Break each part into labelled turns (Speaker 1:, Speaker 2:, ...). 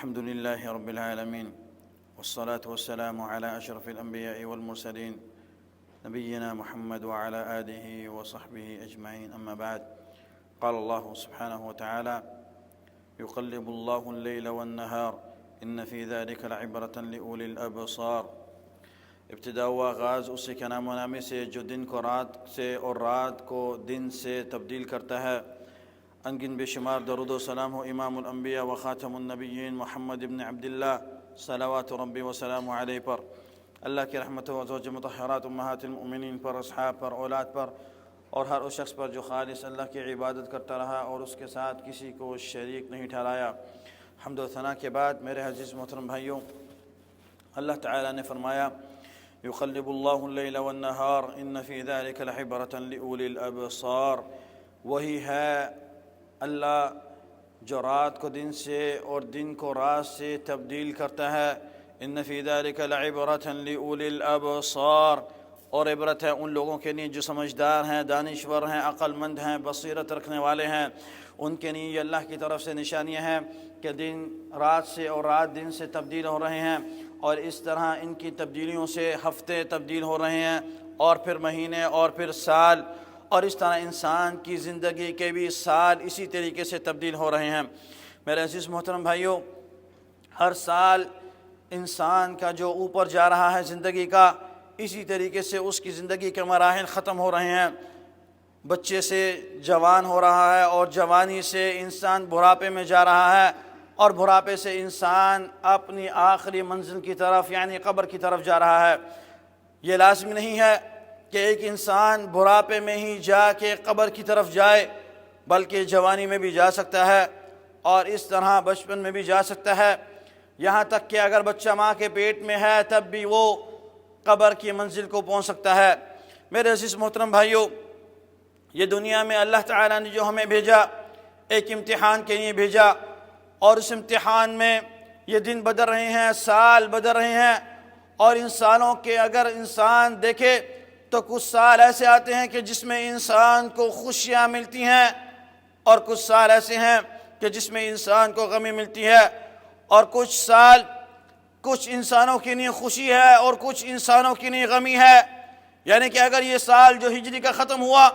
Speaker 1: الحمد لله رب العالمين، والصلاة والسلام على أشرف الأنبياء والمرسلين نبينا محمد وعلى آله وصحبه أجمعين. أما بعد، قال الله سبحانه وتعالى: يقلب الله الليل والنهار إن في ذلك لعبرة لأولي الأبصار. ابتدا و آغاز اسی کے نام و نامی سے جو دن کو رات سے اور رات کو دن سے تبدیل کرتا ہے۔ انگن بے شمار درود و سلام ہو امام الانبیاء و خاتم النبیین محمد ابن عبداللہ صلوات ربی و سلام علیہ پر، اللہ کی رحمت و ازواج مطہرات امہات المؤمنین پر، اصحاب پر، اولاد پر، اور ہر اس شخص پر جو خالص اللہ کی عبادت کرتا رہا اور اس کے ساتھ کسی کو شریک نہیں ٹھہرایا۔ حمد و ثنا کے بعد میرے عزیز محترم بھائیوں، اللہ تعالیٰ نے فرمایا: يقلب الله الليل والنهار ان في ذلك لعبرة لأولي الأبصار۔ وہی ہے اللہ جو رات کو دن سے اور دن کو رات سے تبدیل کرتا ہے۔ ان في ذلك لعبرة لأولي الأبصار، اور عبرت ہے ان لوگوں کے لیے جو سمجھدار ہیں، دانشور ہیں، عقل مند ہیں، بصیرت رکھنے والے ہیں۔ ان کے لیے یہ اللہ کی طرف سے نشانیاں ہیں کہ دن رات سے اور رات دن سے تبدیل ہو رہے ہیں، اور اس طرح ان کی تبدیلیوں سے ہفتے تبدیل ہو رہے ہیں، اور پھر مہینے، اور پھر سال، اور اس طرح انسان کی زندگی کے بھی سال اسی طریقے سے تبدیل ہو رہے ہیں۔ میرے عزیز محترم بھائیوں، ہر سال انسان کا جو اوپر جا رہا ہے زندگی کا، اسی طریقے سے اس کی زندگی کے مراحل ختم ہو رہے ہیں۔ بچے سے جوان ہو رہا ہے، اور جوانی سے انسان بڑھاپے میں جا رہا ہے، اور بڑھاپے سے انسان اپنی آخری منزل کی طرف یعنی قبر کی طرف جا رہا ہے۔ یہ لازمی نہیں ہے کہ ایک انسان بڑھاپے میں ہی جا کے قبر کی طرف جائے، بلکہ جوانی میں بھی جا سکتا ہے، اور اس طرح بچپن میں بھی جا سکتا ہے، یہاں تک کہ اگر بچہ ماں کے پیٹ میں ہے تب بھی وہ قبر کی منزل کو پہنچ سکتا ہے۔ میرے عزیز محترم بھائیوں، یہ دنیا میں اللہ تعالیٰ نے جو ہمیں بھیجا، ایک امتحان کے لیے بھیجا، اور اس امتحان میں یہ دن بدل رہے ہیں، سال بدل رہے ہیں، اور ان سالوں کے اگر انسان دیکھے تو کچھ سال ایسے آتے ہیں کہ جس میں انسان کو خوشیاں ملتی ہیں، اور کچھ سال ایسے ہیں کہ جس میں انسان کو غمی ملتی ہے، اور کچھ سال کچھ انسانوں کے لیے خوشی ہے اور کچھ انسانوں کے لیے غمی ہے۔ یعنی کہ اگر یہ سال جو ہجری کا ختم ہوا،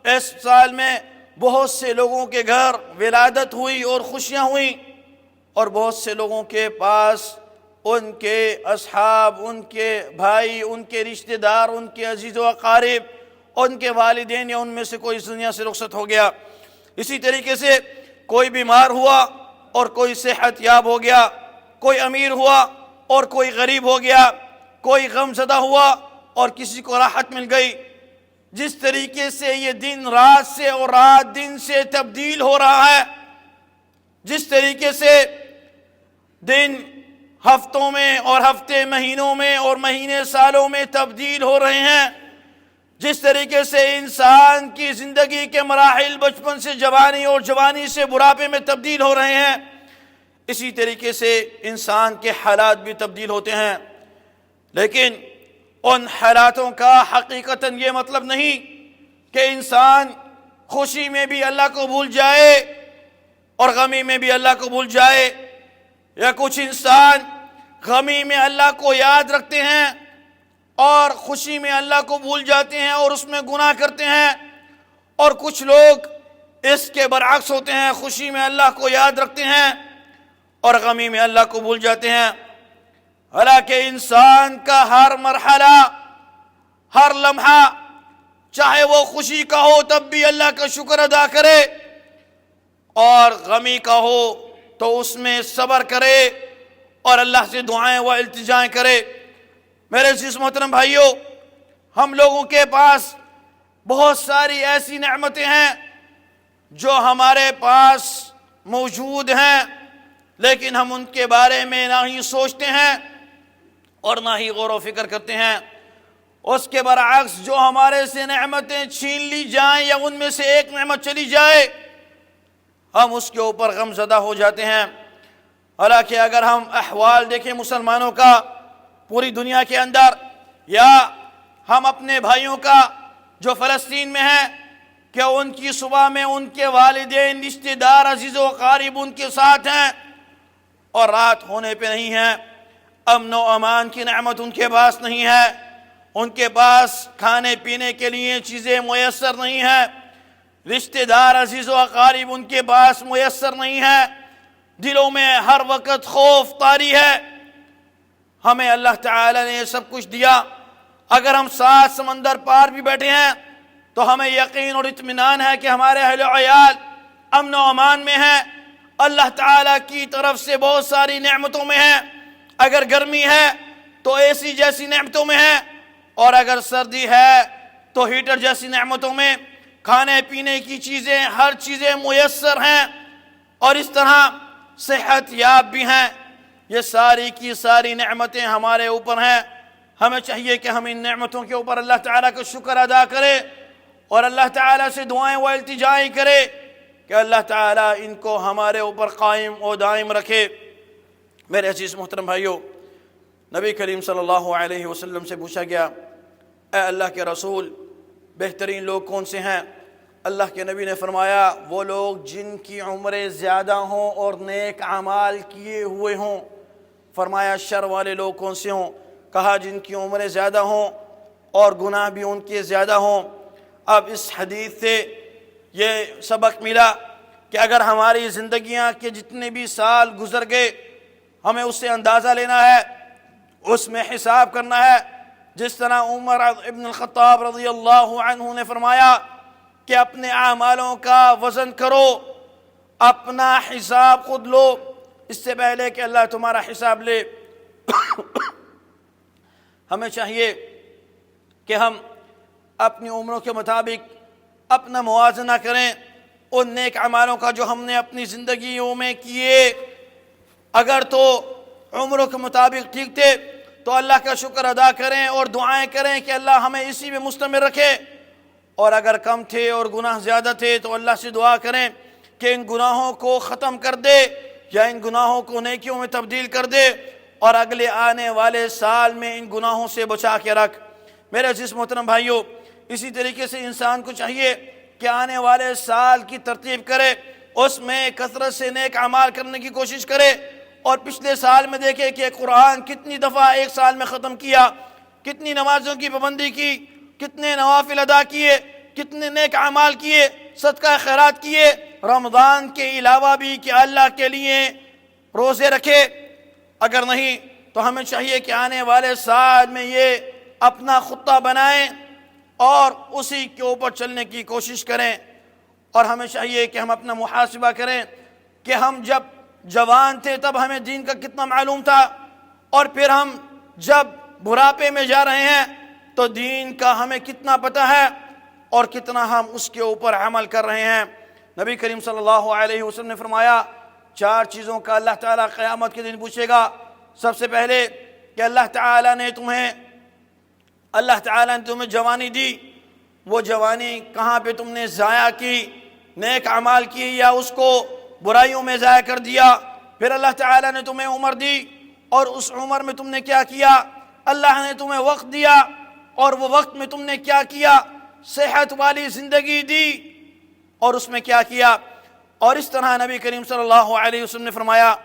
Speaker 1: اس سال میں بہت سے لوگوں کے گھر ولادت ہوئی اور خوشیاں ہوئیں، اور بہت سے لوگوں کے پاس ان کے اصحاب، ان کے بھائی، ان کے رشتہ دار، ان کے عزیز و اقارب، ان کے والدین یا ان میں سے کوئی اس دنیا سے رخصت ہو گیا۔ اسی طریقے سے کوئی بیمار ہوا اور کوئی صحت یاب ہو گیا، کوئی امیر ہوا اور کوئی غریب ہو گیا، کوئی غم زدہ ہوا اور کسی کو راحت مل گئی۔ جس طریقے سے یہ دن رات سے اور رات دن سے تبدیل ہو رہا ہے، جس طریقے سے دن ہفتوں میں اور ہفتے مہینوں میں اور مہینے سالوں میں تبدیل ہو رہے ہیں، جس طریقے سے انسان کی زندگی کے مراحل بچپن سے جوانی اور جوانی سے بڑھاپے میں تبدیل ہو رہے ہیں، اسی طریقے سے انسان کے حالات بھی تبدیل ہوتے ہیں۔ لیکن ان حالاتوں کا حقیقتاً یہ مطلب نہیں کہ انسان خوشی میں بھی اللہ کو بھول جائے اور غمی میں بھی اللہ کو بھول جائے، یا کچھ انسان غمی میں اللہ کو یاد رکھتے ہیں اور خوشی میں اللہ کو بھول جاتے ہیں اور اس میں گناہ کرتے ہیں، اور کچھ لوگ اس کے برعکس ہوتے ہیں، خوشی میں اللہ کو یاد رکھتے ہیں اور غمی میں اللہ کو بھول جاتے ہیں۔ حالانکہ انسان کا ہر مرحلہ، ہر لمحہ، چاہے وہ خوشی کا ہو تب بھی اللہ کا شکر ادا کرے، اور غمی کا ہو تو اس میں صبر کرے اور اللہ سے دعائیں و التجائیں کرے۔ میرے عزیز محترم بھائیوں، ہم لوگوں کے پاس بہت ساری ایسی نعمتیں ہیں جو ہمارے پاس موجود ہیں، لیکن ہم ان کے بارے میں نہ ہی سوچتے ہیں اور نہ ہی غور و فکر کرتے ہیں۔ اس کے برعکس جو ہمارے سے نعمتیں چھین لی جائیں یا ان میں سے ایک نعمت چلی جائے، ہم اس کے اوپر غم زدہ ہو جاتے ہیں۔ حالانکہ اگر ہم احوال دیکھیں مسلمانوں کا پوری دنیا کے اندر، یا ہم اپنے بھائیوں کا جو فلسطین میں ہیں، کہ ان کی صبح میں ان کے والدین، رشتہ دار، عزیز و اقارب ان کے ساتھ ہیں، اور رات ہونے پہ نہیں ہے، امن و امان کی نعمت ان کے پاس نہیں ہے، ان کے پاس کھانے پینے کے لیے چیزیں میسر نہیں ہیں، رشتہ دار عزیز و اقارب ان کے پاس میسر نہیں ہے، دلوں میں ہر وقت خوف طاری ہے۔ ہمیں اللہ تعالی نے یہ سب کچھ دیا، اگر ہم 7 سمندر پار بھی بیٹھے ہیں تو ہمیں یقین اور اطمینان ہے کہ ہمارے اہل و عیال امن و امان میں ہیں، اللہ تعالیٰ کی طرف سے بہت ساری نعمتوں میں ہیں۔ اگر گرمی ہے تو اے سی جیسی نعمتوں میں ہے، اور اگر سردی ہے تو ہیٹر جیسی نعمتوں میں، کھانے پینے کی چیزیں ہر چیزیں میسر ہیں، اور اس طرح صحت یاب بھی ہیں۔ یہ ساری کی ساری نعمتیں ہمارے اوپر ہیں، ہمیں چاہیے کہ ہم ان نعمتوں کے اوپر اللہ تعالیٰ کا شکر ادا کریں اور اللہ تعالیٰ سے دعائیں و التجائیں کرے کہ اللہ تعالیٰ ان کو ہمارے اوپر قائم و دائم رکھے۔ میرے عزیز محترم بھائیو، نبی کریم صلی اللہ علیہ وسلم سے پوچھا گیا، اے اللہ کے رسول، بہترین لوگ کون سے ہیں؟ اللہ کے نبی نے فرمایا، وہ لوگ جن کی عمریں زیادہ ہوں اور نیک اعمال کیے ہوئے ہوں۔ فرمایا شر والے لوگ کون سے ہوں؟ کہا جن کی عمریں زیادہ ہوں اور گناہ بھی ان کے زیادہ ہوں۔ اب اس حدیث سے یہ سبق ملا کہ اگر ہماری زندگیاں کے جتنے بھی سال گزر گئے، ہمیں اس سے اندازہ لینا ہے، اس میں حساب کرنا ہے۔ جس طرح عمر ابن الخطاب رضی اللہ عنہ نے فرمایا کہ اپنے اعمالوں کا وزن کرو، اپنا حساب خود لو اس سے پہلے کہ اللہ تمہارا حساب لے۔ ہمیں چاہیے کہ ہم اپنی عمروں کے مطابق اپنا موازنہ کریں ان نیک اعمالوں کا جو ہم نے اپنی زندگیوں میں کیے۔ اگر تو عمروں کے مطابق ٹھیک تھے تو اللہ کا شکر ادا کریں اور دعائیں کریں کہ اللہ ہمیں اسی میں مستمر رکھے، اور اگر کم تھے اور گناہ زیادہ تھے تو اللہ سے دعا کریں کہ ان گناہوں کو ختم کر دے یا ان گناہوں کو نیکیوں میں تبدیل کر دے، اور اگلے آنے والے سال میں ان گناہوں سے بچا کے رکھ۔ میرے عزیز محترم بھائیو، اسی طریقے سے انسان کو چاہیے کہ آنے والے سال کی ترتیب کرے، اس میں کثرت سے نیک اعمال کرنے کی کوشش کرے، اور پچھلے سال میں دیکھے کہ قرآن کتنی دفعہ ایک سال میں ختم کیا، کتنی نمازوں کی پابندی کی، کتنے نوافل ادا کیے، کتنے نیک اعمال کیے، صدقہ خیرات کیے، رمضان کے علاوہ بھی کہ اللہ کے لیے روزے رکھے۔ اگر نہیں تو ہمیں چاہیے کہ آنے والے سال میں یہ اپنا خطہ بنائیں اور اسی کے اوپر چلنے کی کوشش کریں۔ اور ہمیں چاہیے کہ ہم اپنا محاسبہ کریں کہ ہم جب جوان تھے تب ہمیں دین کا کتنا معلوم تھا، اور پھر ہم جب بڑھاپے میں جا رہے ہیں تو دین کا ہمیں کتنا پتہ ہے اور کتنا ہم اس کے اوپر عمل کر رہے ہیں۔ نبی کریم صلی اللہ علیہ وسلم نے فرمایا 4 چیزوں کا اللہ تعالیٰ قیامت کے دن پوچھے گا۔ سب سے پہلے کہ اللہ تعالیٰ نے تمہیں جوانی دی، وہ جوانی کہاں پہ تم نے ضائع کی، نیک اعمال کی یا اس کو برائیوں میں ضائع کر دیا۔ پھر اللہ تعالیٰ نے تمہیں عمر دی، اور اس عمر میں تم نے کیا کیا؟ اللہ نے تمہیں وقت دیا، اور وہ وقت میں تم نے کیا کیا؟ صحت والی زندگی دی، اور اس میں کیا کیا؟ اور اس طرح نبی کریم صلی اللہ علیہ وسلم نے فرمایا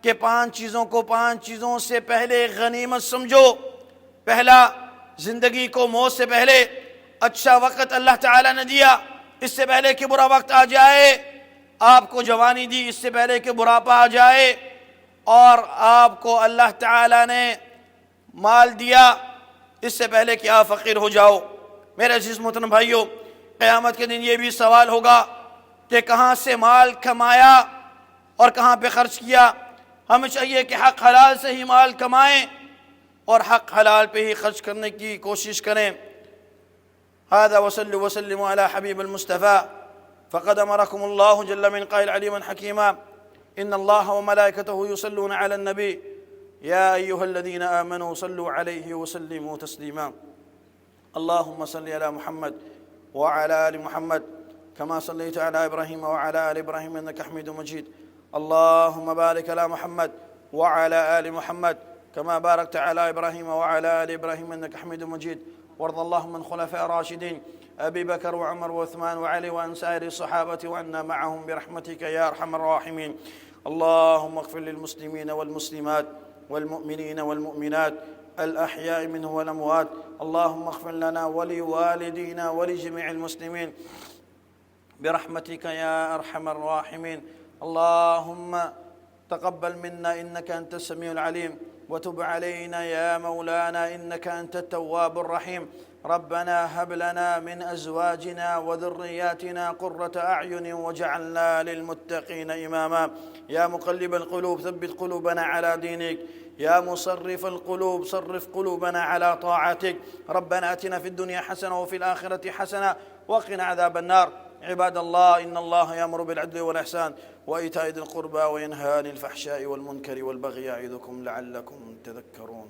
Speaker 1: کہ 5 چیزوں سے پہلے غنیمت سمجھو۔ پہلا، زندگی کو موت سے پہلے اچھا وقت اللہ تعالیٰ نے دیا، اس سے پہلے کہ برا وقت آ جائے۔ آپ کو جوانی دی اس سے پہلے کہ بڑھاپا آ جائے، اور آپ کو اللہ تعالیٰ نے مال دیا اس سے پہلے کہ آپ فقیر ہو جاؤ۔ میرے عزیز محترم بھائیو، قیامت کے دن یہ بھی سوال ہوگا کہ کہاں سے مال کمایا اور کہاں پہ خرچ کیا۔ ہمیں چاہیے کہ حق حلال سے ہی مال کمائیں اور حق حلال پہ ہی خرچ کرنے کی کوشش کریں۔ هذا وصلوا وسلموا على حبيب المصطفى فقد أمركم الله جل من قائل عليما حكيما إن الله وملائكته يصلون على النبي يا أيها الذين آمنوا صلوا عليه وسلموا تسليما اللهم صل على محمد وعلى آل محمد كما صليت على إبراهيم وعلى آل إبراهيم إنك حميد مجيد اللهم بارك على محمد وعلى آل محمد كما باركت على إبراهيم وعلى آل إبراهيم إنك حميد مجيد وارض اللهم عن خلفاء راشدين أبي بكر وعمر وعثمان وعلي وعن سائر الصحابة وعنا معهم برحمتك يا أرحم الراحمين اللهم اغفر للمسلمين والمسلمات والمؤمنين والمؤمنات الأحياء منهم والأموات. اللهم اغفر لنا ولوالدينا ولجميع المسلمين برحمتك يا أرحم الراحمين. اللهم تقبل منا إنك أنت السميع العليم، وتب علينا يا مولانا إنك أنت التواب الرحيم. ربنا هب لنا من أزواجنا وذرياتنا قرة أعين واجعلنا للمتقين إماما. يا مقلب القلوب ثبت قلوبنا على دينك، يا مصرف القلوب صرف قلوبنا على طاعتك. ربنا آتنا في الدنيا حسنة وفي الآخرة حسنة وقنا عذاب النار. عباد الله، إن الله يأمر بالعدل والإحسان وإيتاء ذي القربى وينهى عن الفحشاء والمنكر والبغي يعظكم لعلكم تذكرون.